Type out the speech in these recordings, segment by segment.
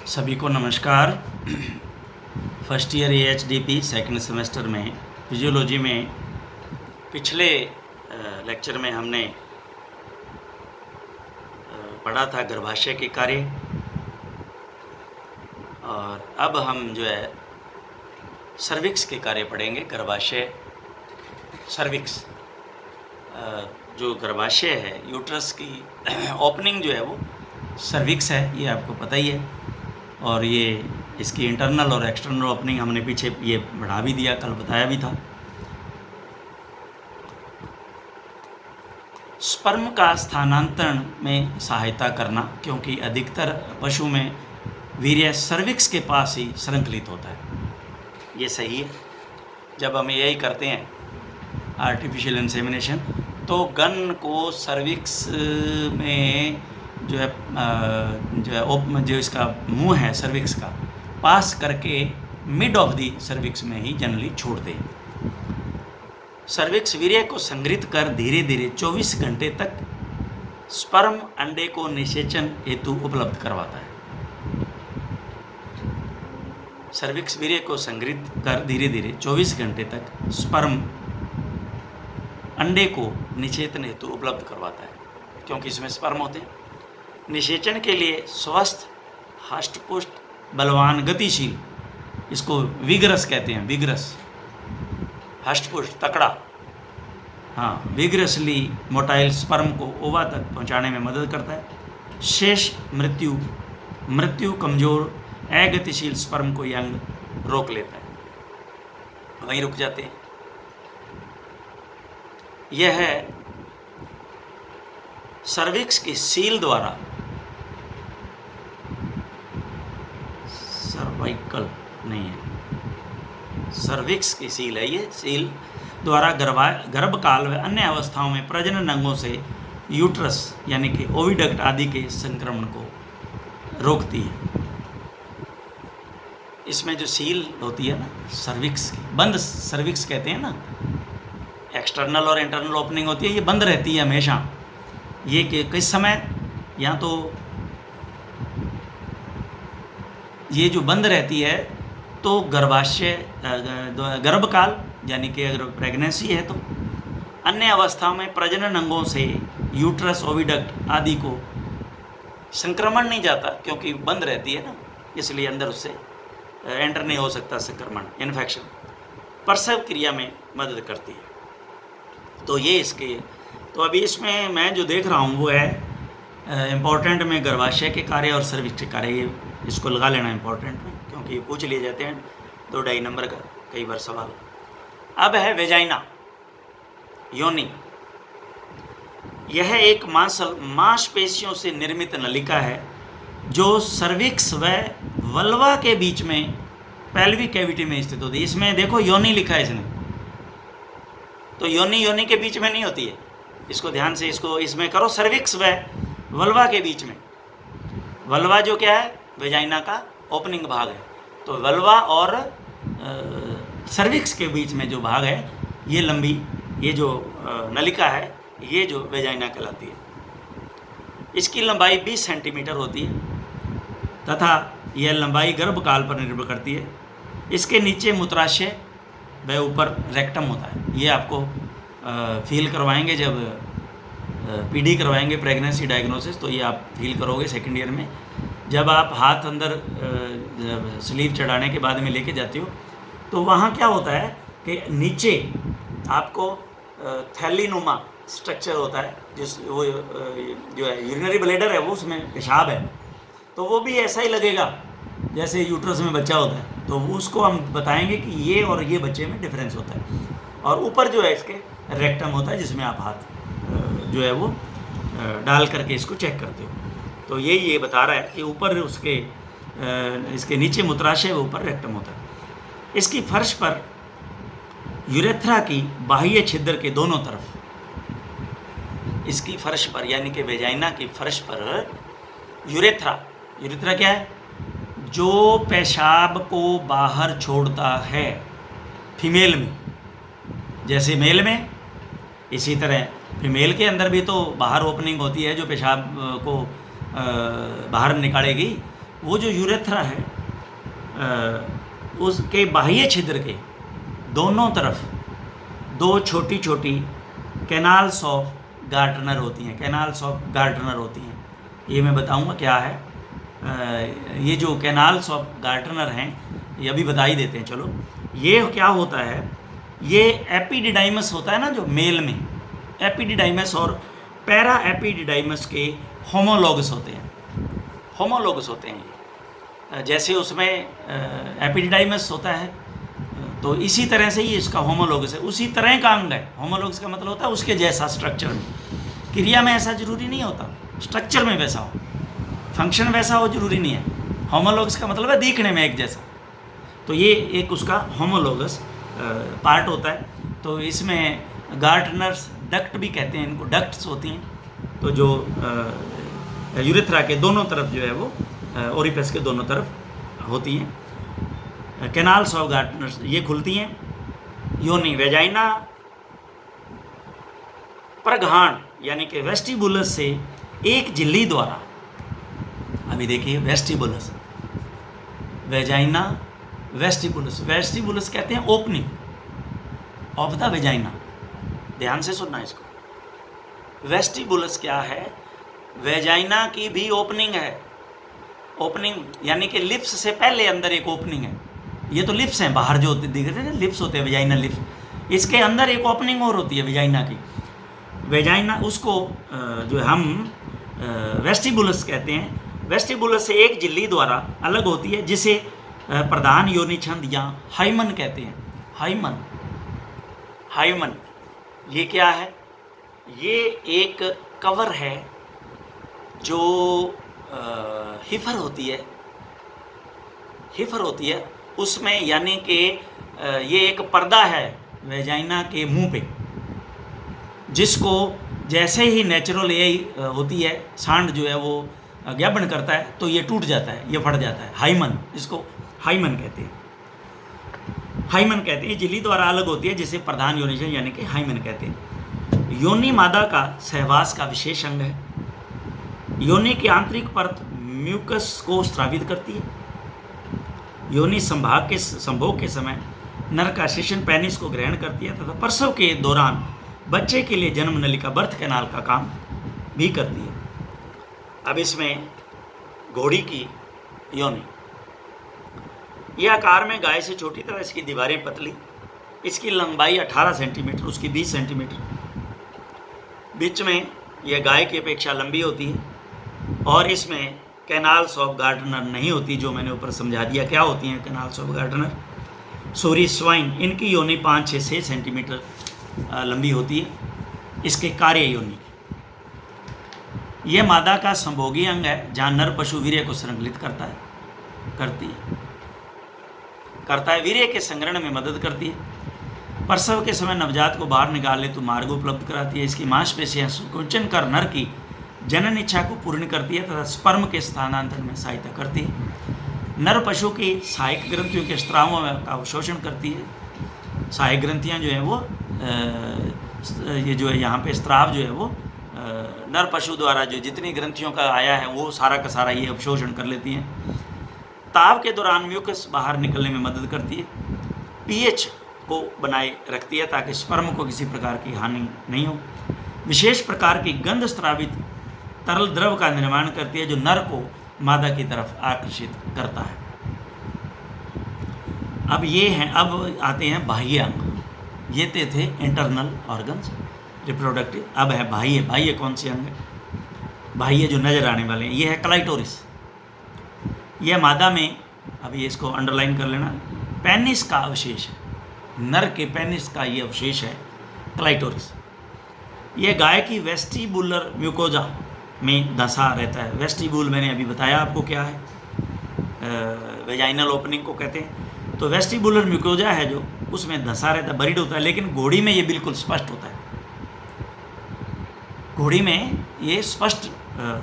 सभी को नमस्कार। First year AHDP second semester में फिजियोलॉजी में पिछले लेक्चर में हमने पढ़ा था गर्भाशय के कार्य, और अब हम जो है सर्विक्स के कार्य पढ़ेंगे। गर्भाशय सर्विक्स, जो गर्भाशय है, यूट्रस की ओपनिंग जो है वो सर्विक्स है, ये आपको पता ही है। और ये इसकी इंटरनल और एक्सटर्नल ओपनिंग हमने पीछे ये बढ़ा भी दिया, कल बताया भी था। स्पर्म का स्थानांतरण में सहायता करना, क्योंकि अधिकतर पशु में वीर्य सर्विक्स के पास ही संकलित होता है। ये सही है। जब हम यही करते हैं आर्टिफिशियल इंसेमिनेशन, तो गन को सर्विक्स में जो इसका मुंह है सर्विक्स का, पास करके मिड ऑफ दी सर्विक्स में ही जनरली छोड़ दें। सर्विक्स वीर्य को संग्रहित कर धीरे धीरे 24 घंटे तक स्पर्म अंडे को निषेचन हेतु उपलब्ध करवाता है। सर्विक्स वीर्य को संग्रहित कर धीरे धीरे 24 घंटे तक स्पर्म अंडे को निषेचन हेतु उपलब्ध करवाता है, क्योंकि इसमें स्पर्म होते हैं। निषेचन के लिए स्वस्थ, हष्टपुष्ट, बलवान, गतिशील, इसको विगरस कहते हैं। विगरस, हष्टपुष्ट, तकड़ा, हाँ, विगरसली मोटाइल स्पर्म को ओवा तक पहुंचाने में मदद करता है। शेष मृत्यु कमजोर अगतिशील स्पर्म को यह अंग रोक लेता है, वहीं रुक जाते हैं। यह है सर्विक्स की सील द्वारा, सर्वाइकल नहीं है, सर्विक्स की सील है, ये सील द्वारा गर्भकाल व अन्य अवस्थाओं में प्रजनन अंगों से यूट्रस यानी कि ओविडक्ट आदि के संक्रमण को रोकती है। इसमें जो सील होती है ना सर्विक्स की, बंद सर्विक्स कहते हैं ना, एक्सटर्नल और इंटरनल ओपनिंग होती है, ये बंद रहती है हमेशा। ये कि किस समय, या तो ये जो बंद रहती है तो गर्भाशय गर्भकाल यानी कि अगर प्रेगनेंसी है तो अन्य अवस्थाओं में प्रजनन अंगों से यूट्रस, ओविडक्ट आदि को संक्रमण नहीं जाता, क्योंकि बंद रहती है ना, इसलिए अंदर उससे एंटर नहीं हो सकता संक्रमण, इन्फेक्शन। प्रसव क्रिया में मदद करती है। तो ये इसके, तो अभी इसमें मैं जो देख रहा हूँ वो है इम्पोर्टेंट में गर्भाशय के कार्य और सर्विक्स के कार्य, ये इसको लगा लेना इम्पोर्टेंट में, क्योंकि पूछ लिए जाते हैं 2-2.5 नंबर का कई बार सवाल। अब है वेजाइना, योनि। यह एक मांसपेशियों से निर्मित नलिका है जो सर्विक्स व वल्वा के बीच में पेल्विक कैविटी में स्थित होती है। इसमें देखो योनि लिखा है इसने, तो योनि के बीच में नहीं होती है, इसको ध्यान से इसको इसमें करो, सर्विक्स व वल्वा के बीच में। वल्वा जो क्या है, वेजाइना का ओपनिंग भाग है, तो वल्वा और सर्विक्स के बीच में जो भाग है, ये लंबी, ये जो नलिका है, ये जो वेजाइना कहलाती है। इसकी लंबाई 20 सेंटीमीटर होती है तथा यह लंबाई गर्भकाल पर निर्भर करती है। इसके नीचे मूत्राशय व ऊपर रेक्टम होता है। ये आपको फील करवाएंगे जब पीडी करवाएंगे प्रेगनेंसी डायग्नोसिस, तो ये आप फील करोगे सेकेंड ईयर में, जब आप हाथ अंदर स्लीव चढ़ाने के बाद में लेके जाते हो, तो वहाँ क्या होता है कि नीचे आपको थैलीनुमा स्ट्रक्चर होता है, जिस वो जो है यूरिनरी ब्लैडर है, वो उसमें पेशाब है, तो वो भी ऐसा ही लगेगा जैसे यूट्रस में बच्चा होता है। तो उसको हम बताएंगे कि ये और ये बच्चे में डिफरेंस होता है। और ऊपर जो है इसके रेक्टम होता है, जिसमें आप हाथ जो है वो डाल करके इसको चेक करते हो। तो ये बता रहा है कि ऊपर उसके इसके नीचे मूत्राशय व ऊपर रेक्टम होता है। इसकी फर्श पर यूरेथ्रा की बाह्य छिद्र के दोनों तरफ, इसकी फर्श पर यानी कि वेजाइना की फर्श पर यूरेथ्रा क्या है, जो पेशाब को बाहर छोड़ता है फीमेल में, जैसे मेल में, इसी तरह फीमेल के अंदर भी तो बाहर ओपनिंग होती है जो पेशाब को बाहर निकालेगी। वो जो यूरेथ्रा है उसके बाह्य छिद्र के दोनों तरफ दो छोटी छोटी कैनाल्स ऑफ गार्टनर होती हैं, कैनाल्स ऑफ गार्टनर होती हैं। ये मैं बताऊंगा क्या है। ये जो कैनाल्स ऑफ गार्टनर हैं ये अभी बता ही देते हैं। चलो, ये क्या होता है, ये एपिडिडाइमस होता है ना जो मेल में, एपिडिडाइमस और पैरा एपिडिडाइमस के होमोलॉगस होते हैं, होमोलॉगस होते हैं ये। जैसे उसमें एपिडिडाइमस होता है तो इसी तरह से ही इसका होमोलॉगस है, उसी तरह का अंग है। होमोलॉगस का मतलब होता है उसके जैसा स्ट्रक्चर में। क्रिया में ऐसा जरूरी नहीं होता, स्ट्रक्चर में वैसा हो, फंक्शन वैसा हो जरूरी नहीं है। होमोलॉगस का मतलब है दिखने में एक जैसा। तो ये एक उसका होमोलॉगस पार्ट होता है। तो इसमें गार्टनर्स डक्ट भी कहते हैं इनको, डक्ट्स होती हैं। तो जो यूरेथ्रा के दोनों तरफ जो है वो ओरिफिस के दोनों तरफ होती हैं कैनाल्स ऑफ गार्टनर्स, ये खुलती हैं। योनि वेजाइना प्रघाण यानी कि वेस्टिबुलस से एक झिल्ली द्वारा, अभी देखिए वेस्टिबुलस, वेजाइना, वेस्टिबुलस, वेस्टिबुलस कहते हैं ओपनिंग ऑफ द वेजाइना। ध्यान से सुनना इसको। वेस्टिबुलस क्या है, वेजाइना की भी ओपनिंग है। ओपनिंग यानी कि लिप्स से पहले अंदर एक ओपनिंग है। ये तो लिप्स हैं बाहर जो दिख रहे हैं ना, लिप्स होते हैं वेजाइना लिप्स। इसके अंदर एक ओपनिंग और होती है वेजाइना की। वेजाइना उसको जो हम वेस्टिबुलस कहते हैं। वेस्टिबुलस से एक झिल्ली द्वारा अलग होती है जिसे प्रधान योनि छंद या हाइमन कहते हैं। हाइमन, हाइमन ये क्या है, ये एक कवर है जो हिफर होती है, हिफर होती है उसमें, यानी कि ये एक पर्दा है वेजाइना के मुंह पे, जिसको जैसे ही नेचुरल एयर होती है, सांड जो है वो ज्ञापन करता है तो ये टूट जाता है, ये फट जाता है। हाइमन, इसको हाइमन कहते हैं। हाइमन कहते हैं, झिल्ली द्वारा अलग होती है जिसे प्रधान योनि यानी कि हाइमन कहते हैं। योनि मादा का सहवास का विशेष अंग है। योनि की आंतरिक परत म्यूकस को स्रावित करती है। योनि संभोग के समय नर का शिशन पेनिस को ग्रहण करती है तथा प्रसव के दौरान बच्चे के लिए जन्म नलिका बर्थ कैनाल का काम भी करती है। अब इसमें घोड़ी की योनि, यह आकार में गाय से छोटी तरह, इसकी दीवारें पतली, इसकी लंबाई 18 सेंटीमीटर, उसकी 20 सेंटीमीटर, बीच में यह गाय की अपेक्षा लंबी होती है और इसमें कैनाल्स ऑफ गार्टनर नहीं होती, जो मैंने ऊपर समझा दिया क्या होती हैं canals of Gartner. Sorry swine, इनकी योनि 5-6 सेंटीमीटर लंबी होती है, इसके कार्य योनि। यह मादा का संभोगी अंग है जहाँ नर पशु वीर्य को संकलित करता है, करता है, वीर्य के संग्रहण में मदद करती है। प्रसव के समय नवजात को बाहर निकाल ले तो मार्ग उपलब्ध कराती है। इसकी मांसपेशियां संकुचन कर नर की जनन इच्छा को पूर्ण करती है तथा स्पर्म के स्थानांतरण में सहायता करती है। नर पशु की सहायक ग्रंथियों के स्त्रावों का अवशोषण करती है। सहायक ग्रंथियां जो है वो ये जो है यहाँ पे स्त्राव जो है वो नर पशु द्वारा जो जितनी ग्रंथियों का आया है वो सारा का सारा ये अवशोषण कर लेती हैं। ताव के दौरान म्यूकस बाहर निकलने में मदद करती है। पीएच को बनाए रखती है ताकि स्पर्म को किसी प्रकार की हानि नहीं हो। विशेष प्रकार की गंध स्रावित तरल द्रव का निर्माण करती है जो नर को मादा की तरफ आकर्षित करता है। अब ये हैं, अब आते हैं बाह्य अंग। ये थे इंटरनल ऑर्गन्स रिप्रोडक्टिव। अब है बाह्य। बाह्य कौन से अंग है? बाह्य जो नजर आने वाले हैं, ये है क्लाइटोरिस। यह मादा में, अभी इसको अंडरलाइन कर लेना, पेनिस का अवशेष है, नर के पेनिस का ये अवशेष है क्लाइटोरिस। यह गाय की वेस्टिबुलर म्यूकोजा में धंसा रहता है। वेस्टिबुल मैंने अभी बताया आपको क्या है, वेजाइनल ओपनिंग को कहते हैं। तो वेस्टिबुलर म्यूकोजा है जो उसमें धंसा रहता है, बरीड होता है, लेकिन घोड़ी में ये बिल्कुल स्पष्ट होता है। घोड़ी में ये स्पष्ट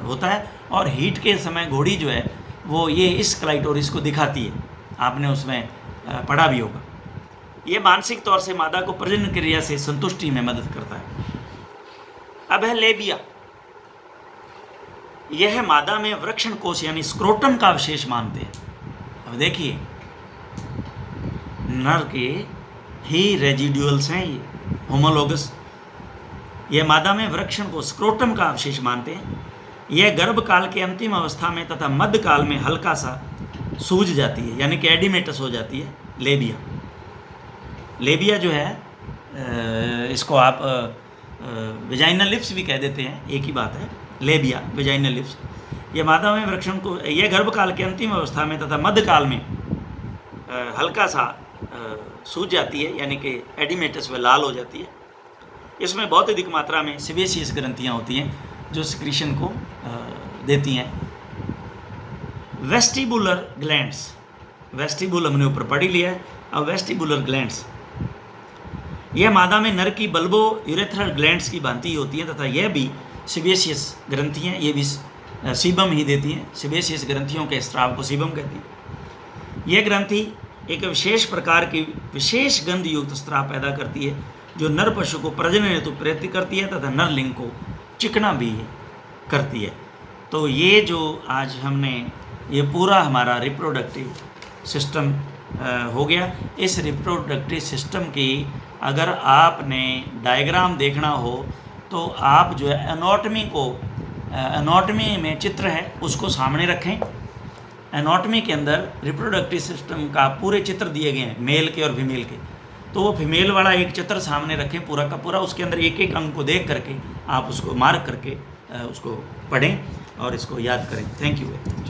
होता है और हीट के समय घोड़ी जो है वो ये इस क्लाइटोरिस को दिखाती है, आपने उसमें पढ़ा भी होगा। ये मानसिक तौर से मादा को प्रजनन क्रिया से संतुष्टि में मदद करता है। अब है लेबिया। यह मादा में वृक्षण कोश यानी स्क्रोटम का अवशेष मानते हैं। अब देखिए, नर के ही रेजिड्यूल्स हैं ये, होमोलोगस। यह मादा में वृक्षण को स्क्रोटम का अवशेष मानते हैं। यह गर्भकाल के अंतिम अवस्था में तथा मध्यकाल में हल्का सा सूज जाती है, यानी कि एडिमेटस हो जाती है। लेबिया, लेबिया जो है इसको आप वेजाइनल लिप्स भी कह देते हैं, एक ही बात है। लेबिया, वेजाइनल लिप्स। यह मादा में वृक्षण को, यह गर्भकाल के अंतिम अवस्था में तथा मध्यकाल में हल्का सा सूज जाती है, यानी कि एडिमेटस में लाल हो जाती है। इसमें बहुत अधिक मात्रा में सेबेशियस ग्रंथियाँ होती हैं जो सिक्रीशन को देती हैं। वेस्टिबुलर ग्लैंड्स, वेस्टिबुल हमने ऊपर पढ़ ही लिया है। अब वेस्टिबुलर ग्लैंड्स, यह मादा में नर की बल्बो यूरेथ्रल ग्लैंड्स की भांति होती हैं तथा यह भी सेबेशियस ग्रंथि हैं, ये भी सीबम ही देती हैं। सेबेशियस ग्रंथियों के स्राव को सीबम कहते हैं। यह ग्रंथि एक विशेष प्रकार की विशेष गंध युक्त स्राव पैदा करती है जो नर पशु को प्रजनन हेतु प्रेरित करती है तथा नर लिंग को चिकना भी करती है। तो ये जो आज हमने ये पूरा हमारा रिप्रोडक्टिव सिस्टम हो गया। इस रिप्रोडक्टिव सिस्टम की अगर आपने डायग्राम देखना हो तो आप जो है एनाटॉमी को, एनाटॉमी में चित्र है उसको सामने रखें। एनाटॉमी के अंदर रिप्रोडक्टिव सिस्टम का पूरे चित्र दिए गए हैं, मेल के और फीमेल के। तो वो फीमेल वाला एक चित्र सामने रखें पूरा का पूरा, उसके अंदर एक एक अंग को देख करके आप उसको मार्क करके उसको पढ़ें और इसको याद करें। Thank you very much.